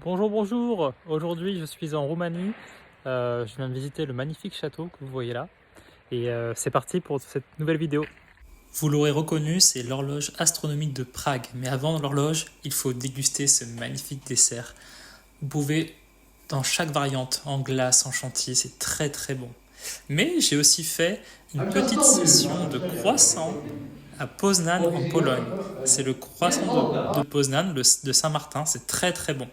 Bonjour, bonjour! Aujourd'hui je suis en Roumanie, je viens de visiter le magnifique château que vous voyez là et c'est parti pour cette nouvelle vidéo. Vous l'aurez reconnu, c'est l'horloge astronomique de Prague, mais avant l'horloge, il faut déguster ce magnifique dessert. Vous pouvez dans chaque variante, en glace, en chantilly, c'est très très bon. Mais j'ai aussi fait une petite session de croissant à Poznań en Pologne. C'est le croissant de Poznań, de Saint-Martin, c'est très très bon.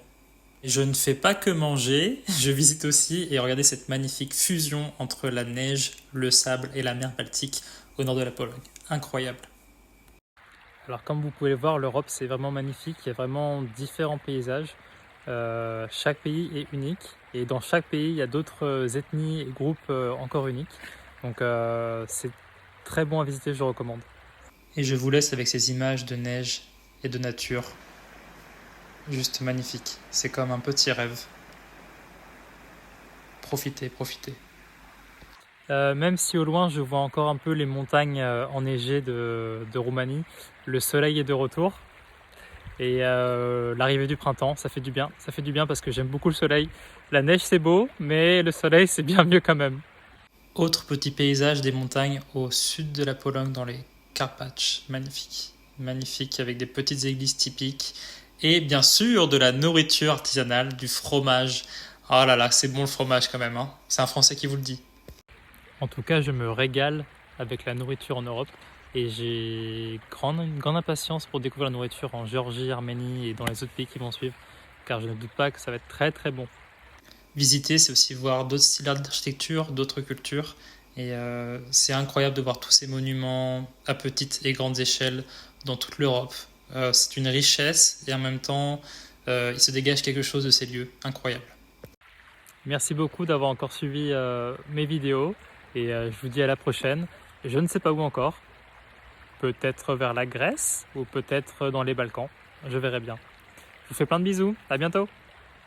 Je ne fais pas que manger, je visite aussi et regardez cette magnifique fusion entre la neige, le sable et la mer Baltique au nord de la Pologne. Incroyable. Alors comme vous pouvez le voir, l'Europe c'est vraiment magnifique, il y a vraiment différents paysages. Chaque pays est unique et dans chaque pays il y a d'autres ethnies et groupes encore uniques. Donc c'est très bon à visiter, je recommande. Et je vous laisse avec ces images de neige et de nature. Juste magnifique, c'est comme un petit rêve. Profitez, profitez. Même si au loin je vois encore un peu les montagnes enneigées de Roumanie, le soleil est de retour et l'arrivée du printemps, ça fait du bien. Ça fait du bien parce que j'aime beaucoup le soleil. La neige c'est beau, mais le soleil c'est bien mieux quand même. Autre petit paysage des montagnes au sud de la Pologne dans les Carpathes, magnifique. Magnifique avec des petites églises typiques et bien sûr de la nourriture artisanale, du fromage. Oh là là, c'est bon le fromage quand même, hein. C'est un Français qui vous le dit. En tout cas, je me régale avec la nourriture en Europe et j'ai une grande impatience pour découvrir la nourriture en Géorgie, Arménie et dans les autres pays qui vont suivre, car je ne doute pas que ça va être très très bon. Visiter, c'est aussi voir d'autres styles d'architecture, d'autres cultures, et c'est incroyable de voir tous ces monuments à petites et grandes échelles dans toute l'Europe. C'est une richesse et en même temps, il se dégage quelque chose de ces lieux. Incroyable. Merci beaucoup d'avoir encore suivi mes vidéos et je vous dis à la prochaine. Je ne sais pas où encore, peut-être vers la Grèce ou peut-être dans les Balkans, je verrai bien. Je vous fais plein de bisous, à bientôt!